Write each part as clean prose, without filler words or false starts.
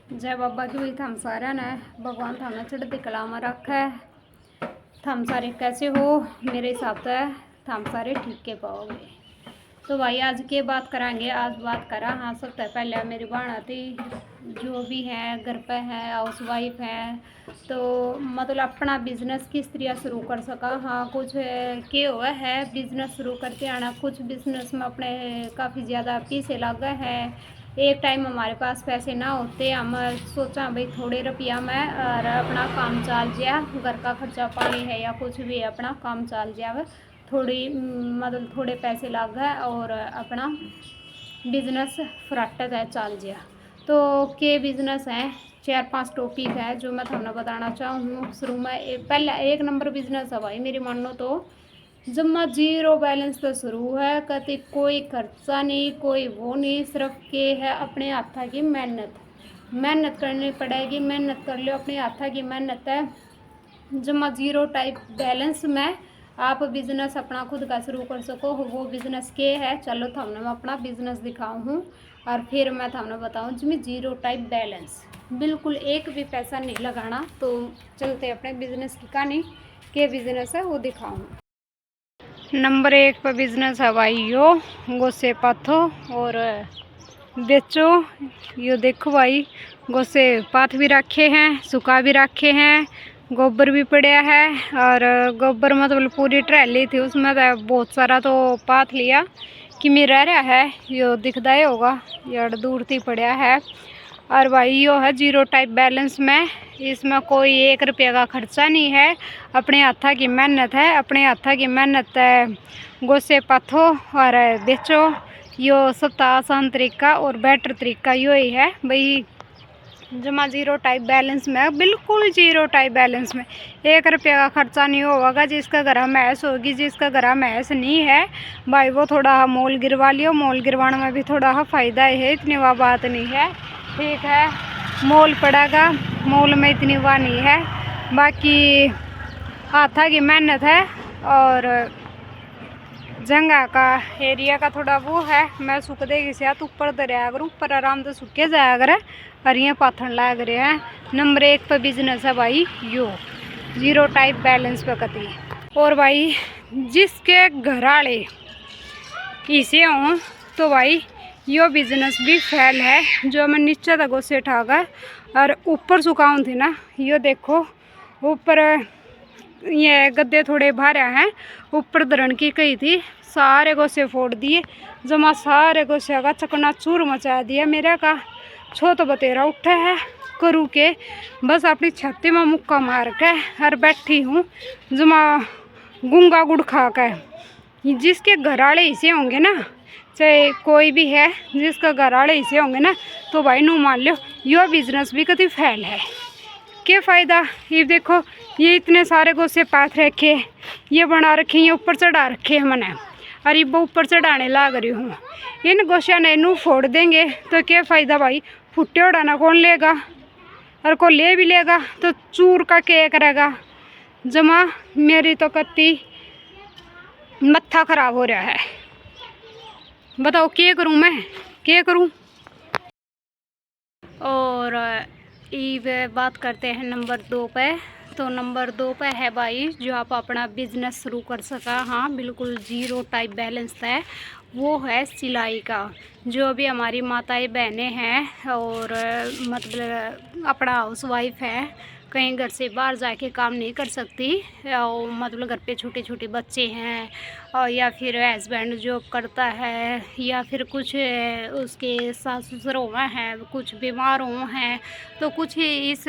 जय बाबा की हुई थम सारे ने भगवान थाने चढ़ती कला में रखे। थम सारे कैसे हो? मेरे हिसाब से थम सारे ठीक के पाओगे। तो भाई आज के बात कराएंगे। आज बात करा हाँ सबसे पहले मेरी बाणा थी जो भी है घर पे है हाउस वाइफ है, तो मतलब अपना बिजनेस किस तरह शुरू कर सका। हाँ कुछ के हुआ है बिजनेस शुरू करते आना, कुछ बिजनेस में अपने काफ़ी ज़्यादा पैसे लगे हैं। एक टाइम हमारे पास पैसे ना होते, हम सोचा भाई थोड़े रुपया में और अपना काम चल जाए, घर का खर्चा पानी है या कुछ भी अपना काम चल जाए। थोड़ी मतलब थोड़े पैसे लग गए और अपना बिजनेस फराटत है चल जाए। तो के बिजनेस हैं 4-5 टॉपिक है जो मैं थोड़ा बताना चाहूँ। शुरू में पहला 1 नंबर बिजनेस है भाई मेरी मानो तो जमा जीरो बैलेंस पे शुरू है। कभी कोई खर्चा नहीं कोई वो नहीं, सिर्फ के है अपने हाथा की मेहनत करनी पड़ेगी। मेहनत कर लो, अपने हाथा की मेहनत है। जमा जीरो टाइप बैलेंस में आप बिजनेस अपना खुद का शुरू कर सको। वो बिजनेस के है चलो थमने मैं अपना बिजनेस दिखाऊँ हूँ और फिर मैं थमने बताऊँ जिसमें जीरो टाइप बैलेंस बिल्कुल एक भी पैसा नहीं लगाना। तो चलते अपने बिजनेस की कहानी के बिजनेस है वो दिखाऊँ। नंबर 1 पर बिजनेस है भाई यो गोसे पाथो और बेचो। यो देखो भाई गोसे पाथ भी रखे हैं, सुखा भी रखे हैं, गोबर भी पड़ा है। और गोबर मतलब पूरी ट्रैली थी उसमें तो बहुत सारा तो पाथ लिया कि मैं रह रहा है। यो दिखता ही होगा ये दूर थी पड़ा है। और भाई यो है जीरो टाइप बैलेंस में, इसमें कोई 1 रुपये का खर्चा नहीं है। अपने हाथा की मेहनत है, अपने हाथा की मेहनत है। गोसे पाथो और बेचो। यो सबसे आसान तरीका और बेटर तरीका यो ही है भाई। जमा जीरो टाइप बैलेंस में बिल्कुल जीरो टाइप बैलेंस में 1 रुपये का खर्चा नहीं होगा। जिसका घर मैस होगी, जिसका घर मैस नहीं है भाई वो थोड़ा मोल गिरवा लियो। मोल गिरवाने में भी थोड़ा फ़ायदा है, इतनी वह बात नहीं है। ठीक है मोल पड़ेगा, मोल में इतनी वह नहीं है। बाकी हाथा की मेहनत है और जगह का एरिया का थोड़ा वो है। मैं सूख देगी से ऊपर दरिया अगर ऊपर आराम से सूखे जाया अगर और ये पाथन लाग रहे हैं। नंबर 1 पर बिजनेस है भाई यो जीरो टाइप बैलेंस पे कती। और भाई जिसके घराले इसे हों तो भाई यो बिजनेस भी फैल है। जो मैं नीचे तक उसे उठाकर और ऊपर सुखाऊँ थी ना, यो देखो ऊपर ये गद्दे थोड़े भारे हैं, ऊपर दरण की कही थी सारे गोसे फोड़ दिए। जमा सारे गोसे का चकना चूर मचा दिया। मेरा का छो तो बतेरा उठा है करू के बस अपनी छाती में मुक्का मार के और बैठी हूँ जमा गुंगा गुड़ खा के। जिसके घराले हिस्से होंगे ना, चाहे कोई भी है जिसका घराले हिस्से होंगे ना, तो भाई नू मान लो यो बिजनेस भी कभी फैल है। क्या फ़ायदा? ये देखो ये इतने सारे गोसे पाथ रखे, ये बना रखे, ये ऊपर चढ़ा रखे हैं मैंने और ये ऊपर चढ़ाने लाग रही हूँ। इन गोशिया ने नू फोड़ देंगे तो क्या फ़ायदा भाई? फुट्टे उड़ाना कौन लेगा? और को ले भी लेगा तो चूर का क्या करेगा? जमा मेरी तो कत्ती मत्था खराब हो रहा है। बताओ क्या करूँ मैं, क्या करूँ? और ये बात करते हैं नंबर 2 पे। तो नंबर 2 पे है भाई जो आप अपना बिजनेस शुरू कर सका। हाँ बिल्कुल जीरो टाइप बैलेंस है, वो है सिलाई का। जो भी हमारी माताएं बहनें हैं और मतलब अपना हाउस वाइफ है, कहीं घर से बाहर जाके काम नहीं कर सकती और मतलब घर पे छोटे छोटे बच्चे हैं और या फिर हस्बैंड जॉब करता है या फिर कुछ उसके सास ससुर हुए हैं कुछ बीमार हुए हैं, तो कुछ इस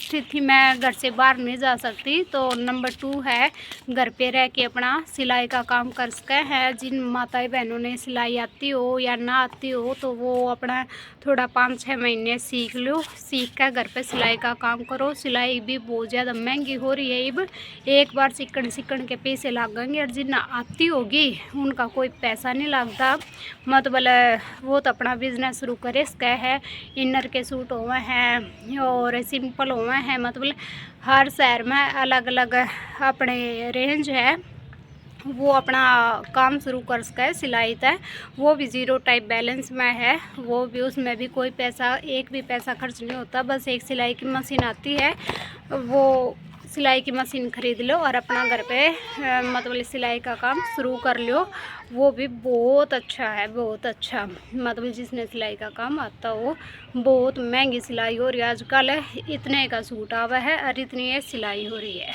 स्थिति में घर से बाहर नहीं जा सकती। तो नंबर 2 है घर पे रह के अपना सिलाई का काम कर सके हैं। जिन माताएं बहनों ने सिलाई आती हो या ना आती हो तो वो अपना थोड़ा 5-6 महीने सीख लो, सीख कर घर पे सिलाई का काम करो। सिलाई भी बहुत ज़्यादा महंगी हो रही है अब, एक बार सीखण के पैसे लगेंगे और जिन आती होगी उनका कोई पैसा नहीं लगता। मतलब वो तो अपना बिजनेस शुरू करे इसका है। इनर के सूट हुए हैं और सिंपल हुए हैं, मतलब हर शहर में अलग अलग अपने रेंज है। वो अपना काम शुरू कर सके है सिलाई तय। वो भी ज़ीरो टाइप बैलेंस में है, वो भी उसमें भी कोई पैसा एक भी पैसा खर्च नहीं होता। बस एक सिलाई की मशीन आती है, वो सिलाई की मशीन ख़रीद लो और अपना घर पे मतलब सिलाई का काम शुरू कर लो। वो भी बहुत अच्छा है, बहुत अच्छा। मतलब जिसने सिलाई का काम आता हो। बहुत महंगी सिलाई हो रही है आजकल, इतने का सूट आवा है और इतनी सिलाई हो रही है,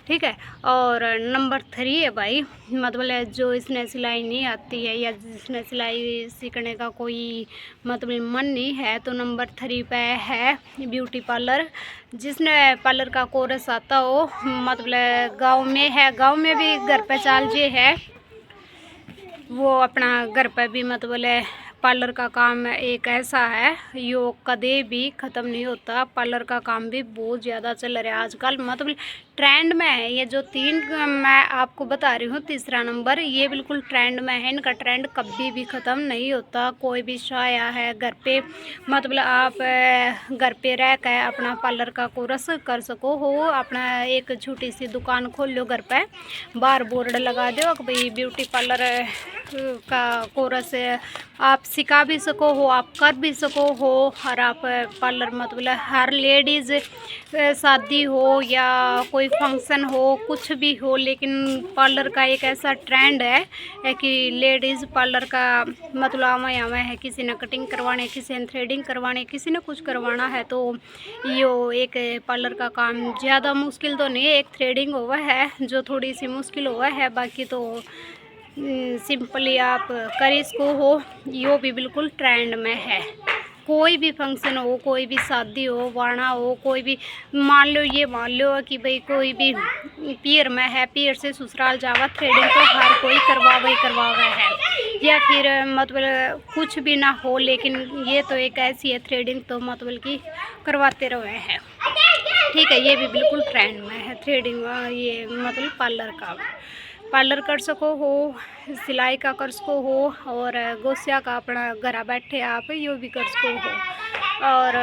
ठीक है। और नंबर 3 है भाई, मतलब जो इसने सिलाई नहीं आती है या जिसने सिलाई सीखने का कोई मतलब मन नहीं है, तो नंबर 3 पे है ब्यूटी पार्लर। जिसने पार्लर का कोर्स आता हो, मतलब गांव में है, गांव में भी घर पे चाल जे है, वो अपना घर पे भी मतलब पार्लर का काम एक ऐसा है यो कदे भी ख़त्म नहीं होता। पार्लर का काम भी बहुत ज़्यादा चल रहा है आजकल, मतलब ट्रेंड में है। ये जो 3 मैं आपको बता रही हूँ, तीसरा नंबर ये बिल्कुल ट्रेंड में है। इनका ट्रेंड कभी भी ख़त्म नहीं होता। कोई भी आया है घर पे, मतलब आप घर पे रह कर अपना पार्लर का कोर्स कर सको हो। अपना एक छोटी सी दुकान खोल लो घर पे, बाहर बोर्ड लगा दो कि भाई ब्यूटी पार्लर का कोर्स आप सिखा भी सको हो, आप कर भी सको हो। और आप पार्लर मतलब हर लेडीज़ शादी हो या कोई फंक्शन हो, कुछ भी हो, लेकिन पार्लर का एक ऐसा ट्रेंड है कि लेडीज़ पार्लर का मतलब आवा है। किसी ने कटिंग करवाने, किसी ने थ्रेडिंग करवाने, किसी ने कुछ करवाना है, तो यो एक पार्लर का काम ज़्यादा मुश्किल तो नहीं है। एक थ्रेडिंग हुआ है जो थोड़ी सी मुश्किल हुआ है, बाकी तो सिंपली आप कर इसको हो। यो भी बिल्कुल ट्रेंड में है। कोई भी फंक्शन हो, कोई भी शादी हो, वाणा हो, कोई भी मान लो, ये मान लो कि भाई कोई भी पीर में है, पीर से ससुराल जावा, थ्रेडिंग तो हर कोई करवावा है। या फिर मतलब कुछ भी ना हो, लेकिन ये तो एक ऐसी है थ्रेडिंग तो मतलब कि करवाते रहे हैं, ठीक है। ये भी बिल्कुल ट्रेंड में है थ्रेडिंग, ये मतलब पार्लर कर सको हो, सिलाई का कर सको हो, और गोसिया का अपना घर बैठे आप यो भी कर सको हो। और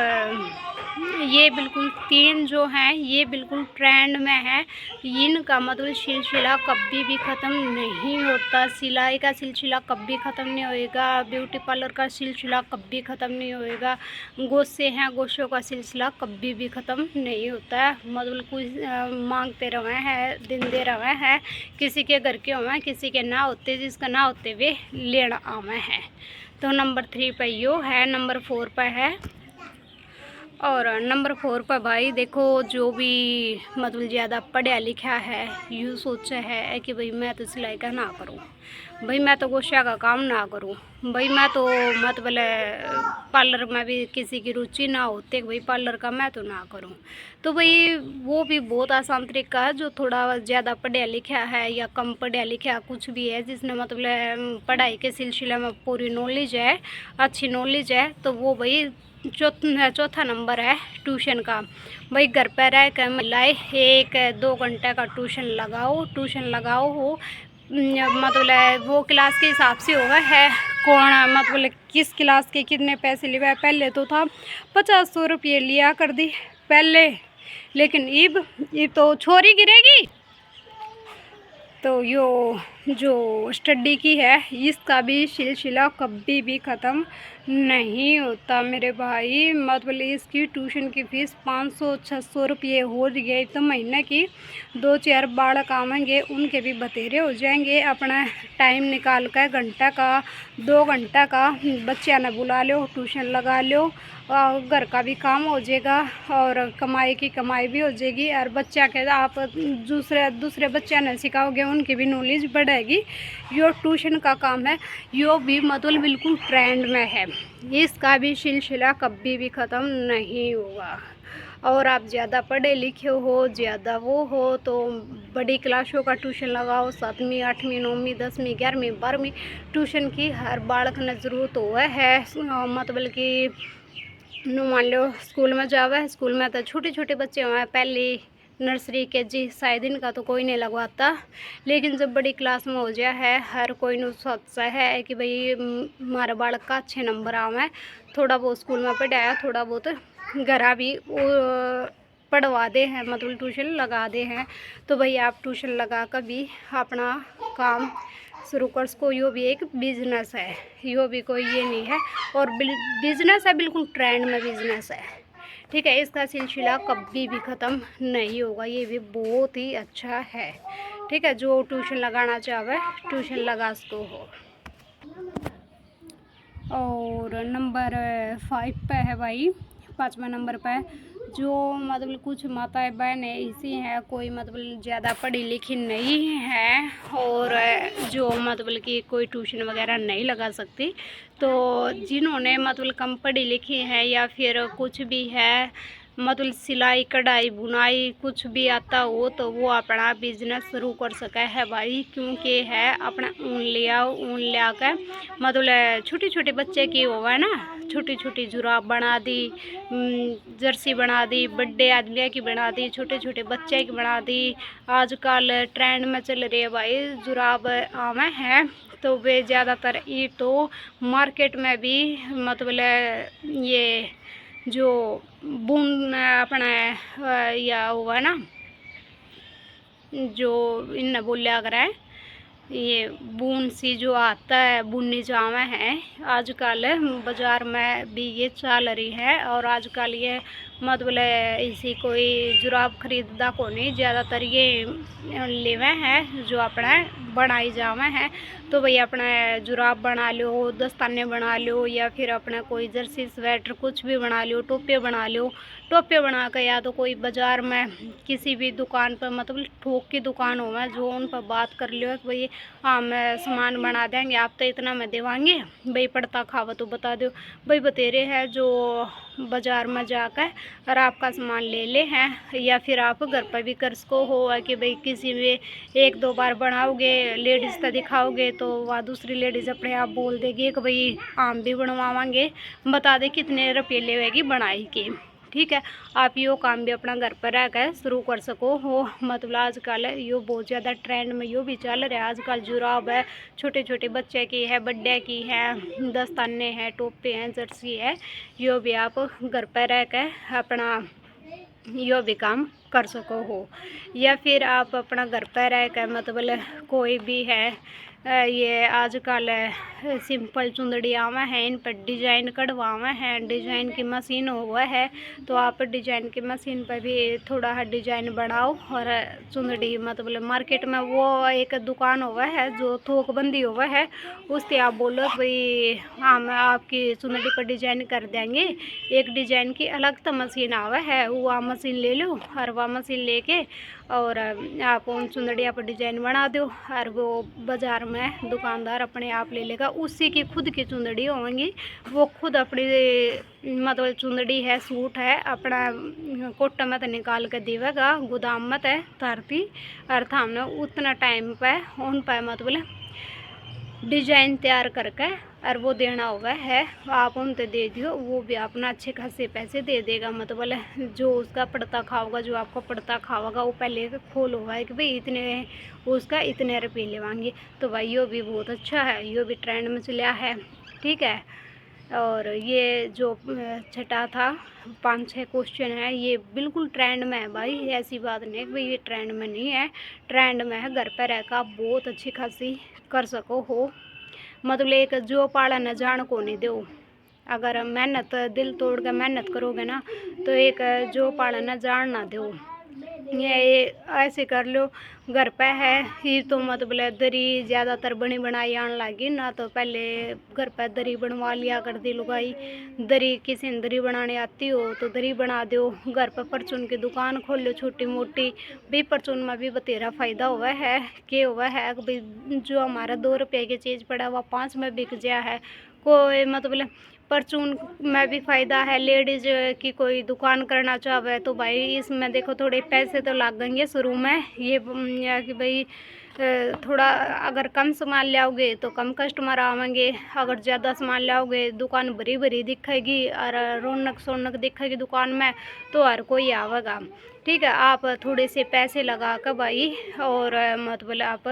ये बिल्कुल 3 जो हैं ये बिल्कुल ट्रेंड में है। इनका मतलब सिलसिला कभी भी ख़त्म नहीं होता। सिलाई का सिलसिला कभी ख़त्म नहीं होएगा, ब्यूटी पार्लर का सिलसिला कभी ख़त्म नहीं होएगा, गोसे हैं, गोशों का सिलसिला कभी भी ख़त्म नहीं होता है। मतलब कुछ मांगते रहे हैं, दिन दे रहे हैं, किसी के घर के हुए, किसी के ना होते, जिसका ना होते वे लेना आवे हैं। तो नंबर 3 पे यो है, नंबर 4 पे है। और नंबर 4 पर भाई देखो, जो भी मतलब ज़्यादा पढ़ा लिखा है, यूँ सोचा है कि भाई मैं तो सिलाई का ना करूँ, भाई मैं तो गोशा का काम ना करूँ, भाई मैं तो मतलब पार्लर में भी किसी की रुचि ना होते, भाई पार्लर का मैं तो ना करूँ। तो भाई वो भी बहुत आसान तरीका है। जो थोड़ा ज़्यादा पढ़ा लिखा है या कम पढ़ा लिखा कुछ भी है, जिसने मतलब पढ़ाई के सिलसिले में पूरी नॉलेज है, अच्छी नॉलेज है, तो वो भाई चौथा नंबर है ट्यूशन का। भाई घर पर रह कर महिलाएं 1-2 घंटे का ट्यूशन लगाओ हो, मतलब वो क्लास के हिसाब से होगा है कौन, मतलब किस क्लास के कितने पैसे लिए। पहले तो था 50-100 रुपये लिया कर दी पहले, लेकिन इब तो छोरी गिरेगी। तो यो जो स्टडी की है, इसका भी सिलसिला कभी भी ख़त्म नहीं होता मेरे भाई। मतलब इसकी ट्यूशन की फ़ीस 500-600 रुपये हो रही है, तो महीने की 2-4 बालक आवेंगे, उनके भी बतेरे हो जाएंगे। अपना टाइम निकाल कर घंटा का 2 घंटा का बच्चा ने बुला लो, ट्यूशन लगा लो, और घर का भी काम हो जाएगा और कमाई की कमाई भी हो जाएगी। और बच्चा के आप दूसरे बच्चा ने सिखाओगे, उनकी भी नॉलेज बढ़ेगी। यो ट्यूशन का काम है, यो भी मतलब बिल्कुल ट्रेंड में है। इसका भी सिलसिला कभी भी ख़त्म नहीं होगा। और आप ज़्यादा पढ़े लिखे हो, ज़्यादा वो हो, तो बड़ी क्लासों का ट्यूशन लगाओ। 7वीं 8वीं 9वीं 10वीं 11वीं 12वीं ट्यूशन की हर बालक ने ज़रूरत हुआ है। मतलब कि मान लो स्कूल में जावे, स्कूल में तो छोटे छोटे बच्चे हुए, पहली नर्सरी के जी शायद इनका तो कोई नहीं लगवाता, लेकिन जब बड़ी क्लास में हो जाए है, हर कोई न सोचता है कि भाई हमारे बालक का अच्छे नंबर आवे। थोड़ा बहुत स्कूल में पढ़ाया, थोड़ा बहुत घर भी पढ़वा दे हैं, मतलब ट्यूशन लगा दे हैं, तो भाई आप ट्यूशन लगा कर भी अपना काम शुरू कर सको। यो भी एक बिजनेस है, यो भी कोई ये नहीं है, और बिजनेस है, बिल्कुल ट्रेंड में बिजनेस है, ठीक है। इसका सिलसिला कभी भी ख़त्म नहीं होगा, ये भी बहुत ही अच्छा है, ठीक है। जो ट्यूशन लगाना चाहे ट्यूशन लगा सको हो। और नंबर 5 पे है भाई, 5वां नंबर पे जो मतलब कुछ माताएं बहनें ऐसी हैं, कोई मतलब ज़्यादा पढ़ी लिखी नहीं है और जो मतलब कि कोई ट्यूशन वगैरह नहीं लगा सकती, तो जिन्होंने मतलब कम पढ़ी लिखी है या फिर कुछ भी है, मतलब सिलाई कढ़ाई बुनाई कुछ भी आता हो, तो वो अपना बिजनेस शुरू कर सका है भाई। क्योंकि है अपना ऊन ले आओ, ऊन ले आकर मतलब छोटे छोटे बच्चे की हुआ है ना, छोटी छोटी जुराब बना दी, जर्सी बना दी, बड़े आदमी की बना दी, छोटे छोटे बच्चे की बना दी। आजकल ट्रेंड में चल रही है भाई जुराब आम है, तो वे ज़्यादातर ये तो मार्केट में भी मतलब ये जो बुन अपना या हुआ ना, जो इन बोलिया करें, ये बून सी जो आता है बुननी जामा है, आजकल बाज़ार में भी ये चल रही है। और आजकल ये मतलब इसी कोई जुराब खरीददा को नहीं, ज़्यादातर ये लेवे हैं जो अपना बनाई जावे हैं। तो भाई अपना जुराब बना लो, दस्ताने बना लो, या फिर अपना कोई जर्सी स्वेटर कुछ भी बना लो, टोपे बना लो, टोपे बना कर या तो कोई बाज़ार में किसी भी दुकान पर मतलब थोक की दुकान हो में जो उन पर बात कर लियो कि भाई हम सामान बना देंगे, आप तो इतना में देवाएंगे, भाई पड़ता खावा तो बता दो, भाई बतेरे है जो बाज़ार में जाकर और आपका सामान ले ले हैं। या फिर आप घर पर भी कर सको हो कि भाई किसी में 1-2 बार बनाओगे, लेडीज़ का दिखाओगे, तो वह दूसरी लेडीज़ अपने आप बोल देगी कि भाई हम भी बनवाएंगे, बता दे कितने रुपये लेवेगी बनाई के, ठीक है। आप यो काम भी अपना घर पर रह कर शुरू कर सको हो। मतलब आजकल यो बहुत ज़्यादा ट्रेंड में यो भी चल रहा है। आजकल जुराब है, छोटे छोटे बच्चे की है, बड्डे की है, दस्ताने हैं, टोपे हैं, जर्सी है, यो भी आप घर पर रह कर अपना यो भी काम कर सको हो। या फिर आप अपना घर पर रह कर मतलब कोई भी है ये आजकल सिंपल चुंदड़ी आवा है, इन पर डिजाइन कढ़वावा है, डिजाइन की मशीन हुआ है, तो आप डिजाइन की मशीन पर भी थोड़ा डिजाइन बनाओ। और चुंदड़ी मतलब मार्केट में वो एक दुकान हुआ है जो थोक बंदी हुआ है, उससे आप बोलो भाई हम आपकी चुंदड़ी पर डिजाइन कर देंगे, एक डिजाइन की अलग तो मशीन आवा है, वो मशीन ले लो और वह मशीन लेके और आप उन चुंदड़िया पर डिजाइन बना दो, और वो बाज़ार में दुकानदार अपने आप ले लेगा। उसी की खुद की चुंदड़ी होंगी, वो खुद अपनी मतलब चुंदड़ी है, सूट है, अपना कोटा में निकाल कर देवेगा, गोदाम में तारती और हमने उतना टाइम पे उन पर मतलब डिजाइन तैयार करके और वो देना हुआ है, आप उनसे दे दियो, वो भी अपना अच्छे खासे पैसे दे देगा। मतलब जो उसका पड़ता खाओगा, जो आपको पड़ता खाओगा, वो पहले खोल हुआ है कि भाई इतने उसका इतने रुपये लेवाएंगे। तो भाई यो भी बहुत अच्छा है, यो भी ट्रेंड में चला है, ठीक है। और ये जो छठा था 5-6 क्वेश्चन है, ये बिल्कुल ट्रेंड में है भाई, ऐसी बात नहीं है कि भाई ये ट्रेंड में नहीं है, ट्रेंड में है। घर पर रहकर आप बहुत अच्छी खासी कर सको हो। मतलब एक जो पाला न जान को नहीं दो, अगर मेहनत दिल तोड़ कर मेहनत करोगे ना, तो एक जो पाला न जान ना दो, ये ऐसे कर लो। घर पे है ही तो मतलब दरी ज़्यादातर बनी बनाई आने लगी ना, तो पहले घर पे दरी बनवा लिया कर दी लुगाई, दरी किसी ने दरी बनाने आती हो तो दरी बना दो। घर पर परचून की दुकान खोल लो छोटी मोटी, भी परचून में भी बतेरा फ़ायदा हुआ है कि हुआ है भाई जो हमारा 2 रुपये की चीज़ पड़ा वह 5 में बिक गया है। कोई मतलब परचून में भी फ़ायदा है, लेडीज़ की कोई दुकान करना चाहे तो भाई इसमें देखो थोड़े पैसे तो लगेंगे शुरू में, ये या कि भाई थोड़ा अगर कम सामान लाओगे तो कम कस्टमर आवेंगे, अगर ज़्यादा सामान लाओगे दुकान भरी भरी दिखेगी और रौनक सोनक दिखेगी दुकान में, तो हर कोई आवेगा। ठीक है। आप थोड़े से पैसे लगा कर भाई और मतलब आप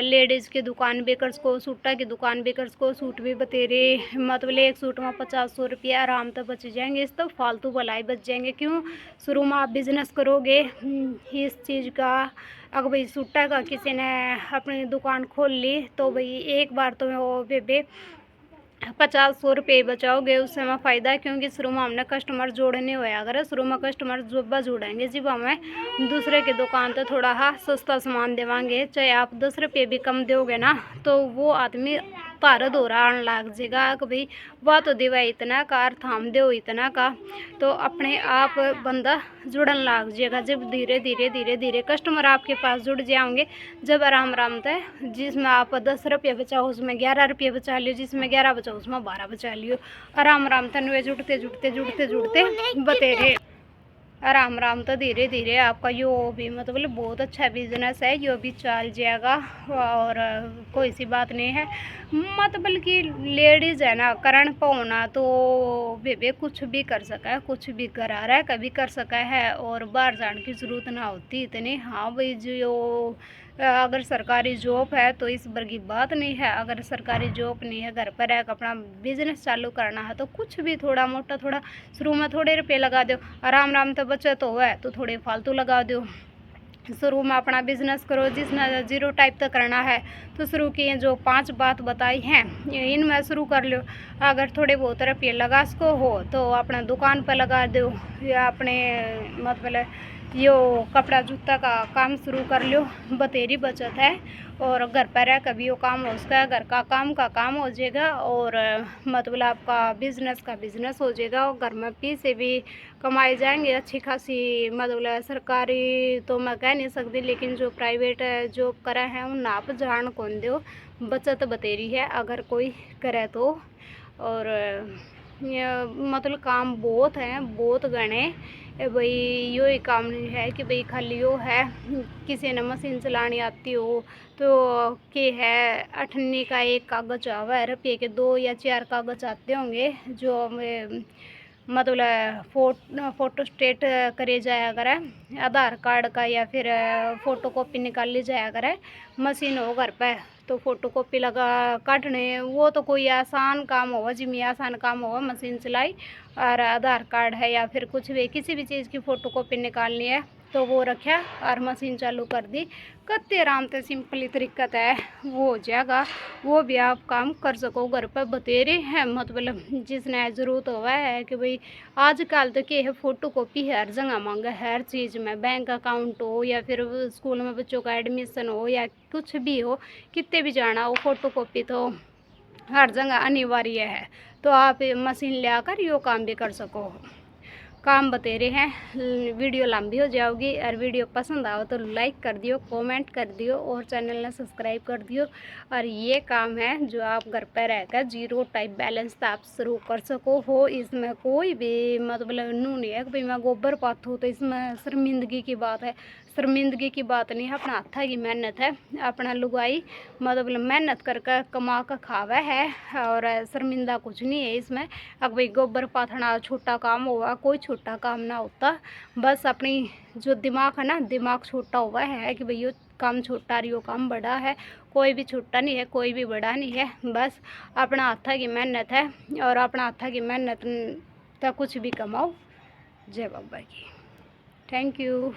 लेडीज़ की दुकान भी कर सको, सूटा की दुकान भी कर सको। सूट भी बतेरे मतलब एक सूट में 50-100 रुपया आराम से बच जाएंगे। इस तो फालतू भलाई बच जाएंगे। क्यों शुरू में आप बिज़नेस करोगे इस चीज़ का, अगर भाई सूटा का किसी ने अपनी दुकान खोल ली तो भाई एक बार तो वो बेबे 50-100 रुपये बचाओगे, उससे हमें फ़ायदा है। क्योंकि शुरू में हमने कस्टमर जोड़ने हुए, अगर शुरू में कस्टमर जोड़ेंगे जब हमें दूसरे की दुकान तो थोड़ा हाँ सस्ता सामान देवांगे, चाहे आप 10 रुपये भी कम दोगे ना तो वो आदमी तारा दौरा आने लग जाएगा कि भाई वह तो देवा इतना का और थाम दो इतना का, तो अपने आप बंदा जुड़न लग जाएगा। जब धीरे धीरे धीरे धीरे कस्टमर आपके पास जुड़ जाएंगे, जब आराम आराम से जिसमें आप 10 रुपये बचाओ उसमें 11 रुपये बचा लियो, जिसमें 11 बचाओ उसमें 12 बचा लियो। आराम आराम तनवे जुड़ते जुड़ते जुड़ते जुड़ते बतेरे आराम आराम तो धीरे धीरे आपका यो भी मतलब बहुत अच्छा बिजनेस है, यो भी चल जाएगा। और कोई सी बात नहीं है, मतलब कि लेडीज़ है ना करण पाना तो बेबे कुछ भी कर सका है, कुछ भी करा रहा है, कभी कर सका है और बाहर जाने की ज़रूरत ना होती इतनी। हाँ भाई जो अगर सरकारी जॉब है तो इस बार की बात नहीं है, अगर सरकारी जॉब नहीं है घर पर है अपना बिजनेस चालू करना है तो कुछ भी थोड़ा मोटा थोड़ा शुरू में थोड़े रुपये लगा दो, आराम आराम तो बचत हो है तो थोड़े फालतू लगा दो। शुरू में अपना बिजनेस करो, जिसने जीरो टाइप तक करना है तो शुरू किए जो 5 बात बताई हैं इनमें शुरू कर लो। अगर थोड़े बहुत रुपये लगा सको हो तो अपना दुकान पर लगा दो या अपने मतलब यो कपड़ा जूता का काम शुरू कर लो, बतेरी बचत है। और घर पर है कभी वो काम हो उसका घर का काम हो जाएगा और मतलब आपका बिजनेस का बिजनेस हो जाएगा और घर में पैसे भी कमाए जाएंगे अच्छी खासी। मतलब सरकारी तो मैं कह नहीं सकती, लेकिन जो प्राइवेट जॉब करा है उन आप जान कौन दो बचत बतेरी है अगर कोई करे तो। और मतलब काम बहुत हैं, बहुत गणे भाई। यो ही काम नहीं है कि भाई खाली यो है किसी ने मशीन चलानी आती हो तो के है 8 का एक कागज़ आवा है, रुपये के 2 या 4 कागज़ आते होंगे जो मतलब फ़ोटो स्टेट करे जाया करे आधार कार्ड का या फिर फ़ोटो कॉपी निकाल ली जाया करे। मशीन हो घर पे तो फ़ोटो कॉपी लगा काटने वो तो कोई आसान काम होगा, जिम्मे आसान काम होगा मशीन चलाई। और आधार कार्ड है या फिर कुछ भी किसी भी चीज़ की फ़ोटो कॉपी निकालनी है तो वो रखा और मशीन चालू कर दी, कत्ते आराम से सिंपली तरीका है वो हो जाएगा। वो भी आप काम कर सको घर पर बतेरे हैं। मतलब जिसने ज़रूरत हुआ है कि भाई आजकल तो क्या है फ़ोटो कॉपी हर जगह मांगा, हर चीज़ में बैंक अकाउंट हो या फिर स्कूल में बच्चों का एडमिशन हो या कुछ भी हो, कितने भी जाना हो फ़ोटो कॉपी तो हर जगह अनिवार्य है। तो आप मशीन ले आकर यो काम भी कर सको। काम बतेरे हैं। वीडियो लंबी हो जाओगी और वीडियो पसंद आओ तो लाइक कर दियो, कमेंट कर दियो और चैनल ने सब्सक्राइब कर दियो। और ये काम है जो आप घर पर रहकर जीरो टाइप बैलेंस आप शुरू कर सको हो। इसमें कोई भी मतलब नू नहीं है कि भाई मैं गोबर पाथूँ तो इसमें शर्मिंदगी की बात है, शर्मिंदगी की बात नहीं है। अपना हाथा की मेहनत है, अपना लुगाई मतलब मेहनत करके कमा कर खावा है और शर्मिंदा कुछ नहीं है इसमें। अब भाई गोबर पाथना छोटा काम हुआ, कोई छोटा काम ना होता, बस अपनी जो दिमाग है ना दिमाग छोटा हुआ है कि भाई ये काम छोटा और ये काम बड़ा है। कोई भी छोटा नहीं है, कोई भी बड़ा नहीं है, बस अपना हाथा की मेहनत है और अपना हाथा की मेहनत तक कुछ भी कमाओ। जय बाबा की। Thank you.